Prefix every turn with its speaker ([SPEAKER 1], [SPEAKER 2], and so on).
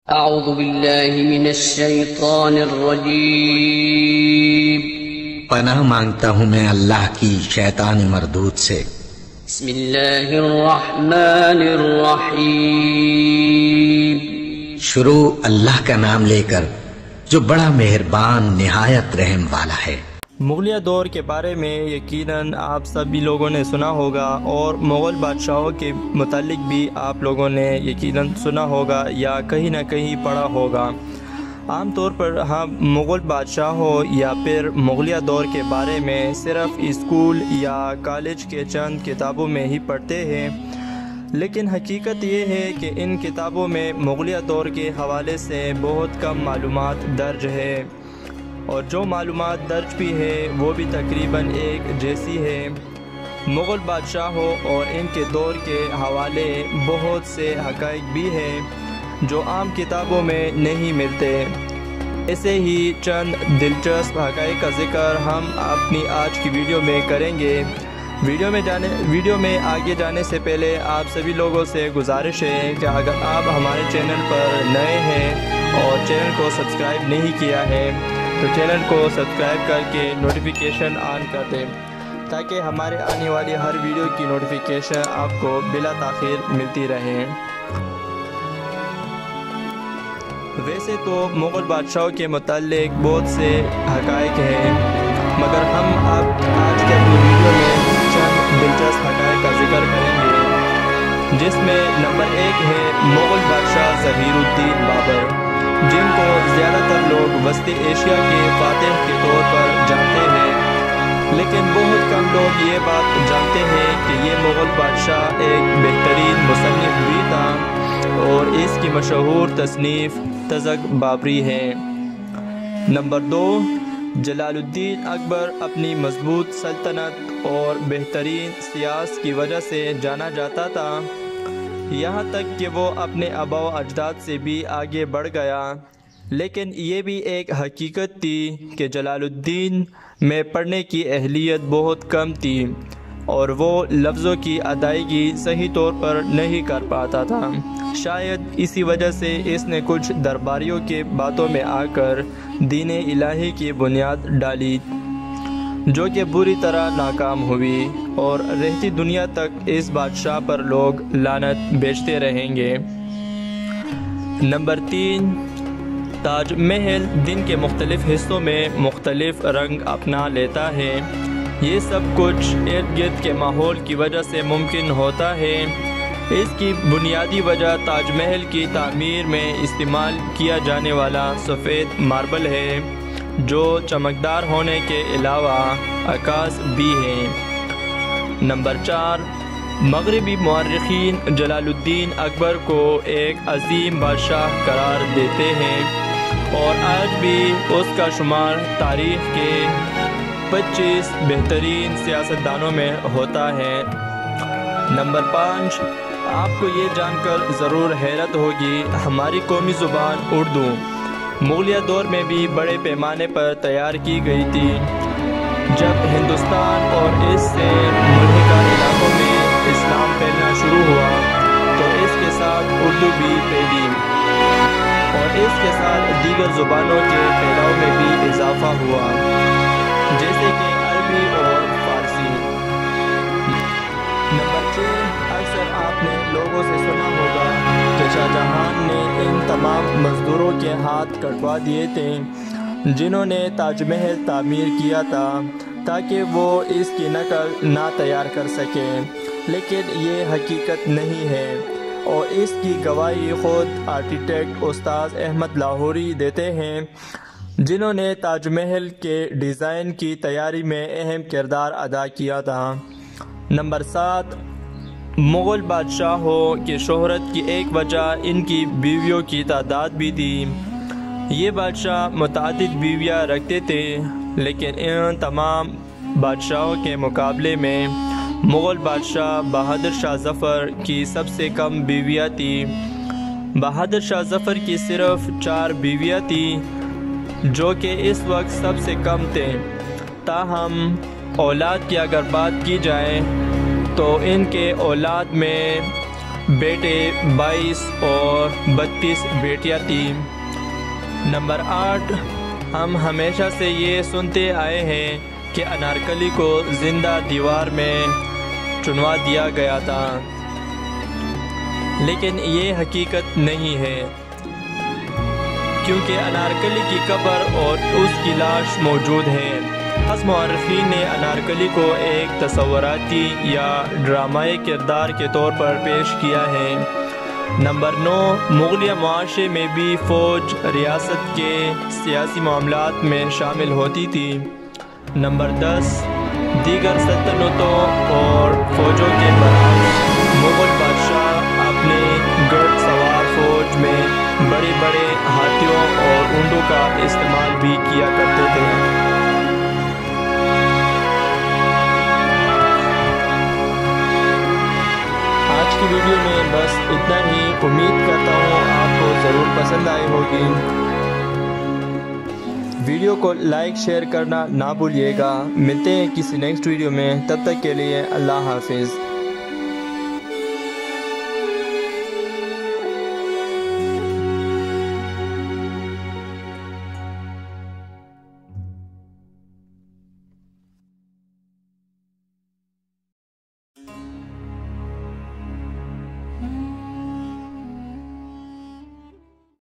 [SPEAKER 1] اعوذ باللہ من الشیطان الرجیم
[SPEAKER 2] پناہ مانگتا ہوں میں اللہ کی شیطان مردود سے۔
[SPEAKER 1] بسم اللہ الرحمن الرحیم۔
[SPEAKER 2] شروع اللہ کا نام لے کر جو بڑا مہربان نہایت رحم والا ہے۔
[SPEAKER 3] مغلیہ دور کے بارے میں یقیناً آپ سبھی لوگوں نے سنا ہوگا، اور مغل بادشاہوں کے متعلق بھی آپ لوگوں نے یقیناً سنا ہوگا یا کہیں نہ کہیں پڑھا ہوگا۔ عام طور پر ہم مغل بادشاہوں یا پھر مغلیہ دور کے بارے میں صرف اسکول یا کالج کے چند کتابوں میں ہی پڑھتے ہیں، لیکن حقیقت یہ ہے کہ ان کتابوں میں مغلیہ دور کے حوالے سے بہت کم معلومات درج ہے، اور جو معلومات درج بھی ہے وہ بھی تقریباً ایک جیسی ہے۔ مغل بادشاہوں اور ان کے دور کے حوالے بہت سے حقائق بھی ہیں جو عام کتابوں میں نہیں ملتے۔ ایسے ہی چند دلچسپ حقائق کا ذکر ہم اپنی آج کی ویڈیو میں کریں گے۔ ویڈیو میں آگے جانے سے پہلے آپ سبھی لوگوں سے گزارش ہے کہ اگر آپ ہمارے چینل پر نئے ہیں اور چینل کو سبسکرائب نہیں کیا ہے تو چینل کو سبسکرائب کر کے نوٹیفیکیشن آن کر دیں، تاکہ ہمارے آنے والی ہر ویڈیو کی نوٹیفیکیشن آپ کو بلا تاخیر ملتی رہے۔ ویسے تو مغل بادشاہوں کے متعلق بہت سے حقائق ہیں، مگر ہم اب آج کے اپنی ویڈیو میں چند دلچسپ حقائق کا ذکر کریں گے، جس میں نمبر 1 ہے مغل بادشاہ ظہیر الدین بابر، جن کو زیادہ تر لوگ وسطی ایشیا کے فاتح کے طور پر جانتے ہیں، لیکن بہت کم لوگ یہ بات جانتے ہیں کہ یہ مغل بادشاہ ایک بہترین مصنف بھی تھا، اور اس کی مشہور تصنیف تزک بابری ہے۔ نمبر 2، جلال الدین اکبر اپنی مضبوط سلطنت اور بہترین سیاست کی وجہ سے جانا جاتا تھا، یہاں تک کہ وہ اپنے آباء و اجداد سے بھی آگے بڑھ گیا، لیکن یہ بھی ایک حقیقت تھی کہ جلال الدین میں پڑھنے کی اہلیت بہت کم تھی، اور وہ لفظوں کی ادائیگی صحیح طور پر نہیں کر پاتا تھا۔ شاید اسی وجہ سے اس نے کچھ درباریوں کے باتوں میں آ کر دین الہی کی بنیاد ڈالی، جو کہ بری طرح ناکام ہوئی، اور رہتی دنیا تک اس بادشاہ پر لوگ لعنت بیچتے رہیں گے۔ نمبر 3، تاج محل دن کے مختلف حصوں میں مختلف رنگ اپنا لیتا ہے۔ یہ سب کچھ ارد گرد کے ماحول کی وجہ سے ممکن ہوتا ہے۔ اس کی بنیادی وجہ تاج محل کی تعمیر میں استعمال کیا جانے والا سفید ماربل ہے، جو چمکدار ہونے کے علاوہ عکاس بھی ہے۔ نمبر 4، مغربی مورخین جلال الدین اکبر کو ایک عظیم بادشاہ قرار دیتے ہیں، اور آج بھی اس کا شمار تاریخ کے 25 بہترین سیاستدانوں میں ہوتا ہے۔ نمبر 5، آپ کو یہ جان کر ضرور حیرت ہوگی، ہماری قومی زبان اردو مغلیہ دور میں بھی بڑے پیمانے پر تیار کی گئی تھی۔ جب ہندوستان اور اس سے ملحقہ علاقوں میں اسلام پھیلنا شروع ہوا تو اس کے ساتھ اردو بھی پھیلی، اور اس کے ساتھ دیگر زبانوں کے پھیلاؤ میں بھی اضافہ ہوا، جیسے کہ عربی اور فارسی۔ نمبر 6، اکثر آپ نے لوگوں سے سنا ہوگا کہ شاہ جہاں نے ان تمام مزدوروں کے ہاتھ کٹوا دیے تھے جنہوں نے تاج محل تعمیر کیا تھا، تاکہ وہ اس کی نقل نہ تیار کر سکیں، لیکن یہ حقیقت نہیں ہے، اور اس کی گواہی خود آرکیٹیکٹ استاد احمد لاہوری دیتے ہیں، جنہوں نے تاج محل کے ڈیزائن کی تیاری میں اہم کردار ادا کیا تھا۔ نمبر 7، مغل بادشاہوں کی شہرت کی ایک وجہ ان کی بیویوں کی تعداد بھی تھی۔ یہ بادشاہ متعدد بیویاں رکھتے تھے، لیکن ان تمام بادشاہوں کے مقابلے میں مغل بادشاہ بہادر شاہ ظفر کی سب سے کم بیویاں تھیں۔ بہادر شاہ ظفر کی صرف 4 بیویاں تھیں، جو کہ اس وقت سب سے کم تھے۔ تاہم اولاد کی اگر بات کی جائے تو ان کے اولاد میں بیٹے 22 اور 32 بیٹیاں تھیں۔ نمبر 8، ہم ہمیشہ سے یہ سنتے آئے ہیں کہ انارکلی کو زندہ دیوار میں چنوا دیا گیا تھا، لیکن یہ حقیقت نہیں ہے، کیونکہ انارکلی کی قبر اور اس کی لاش موجود ہے۔ بعض مورخین نے انارکلی کو ایک تصوراتی یا ڈرامائی کردار کے طور پر پیش کیا ہے۔ نمبر 9، مغلیہ معاشرے میں بھی فوج ریاست کے سیاسی معاملات میں شامل ہوتی تھی۔ نمبر 10، دیگر سلطنتوں اور فوجوں کے برعکس مغل بادشاہ اپنے گھڑ سوار فوج میں بڑے بڑے ہاتھیوں اور اونٹوں کا استعمال بھی کیا کرتے تھے۔ آج کی ویڈیو میں بس اتنا ہی، امید کرتا ہوں آپ کو ضرور پسند آئی ہوگی۔ ویڈیو کو لائک شیئر کرنا نہ بھولیے گا۔ ملتے ہیں کسی نیکسٹ ویڈیو میں، تب تک کے لیے اللہ حافظ۔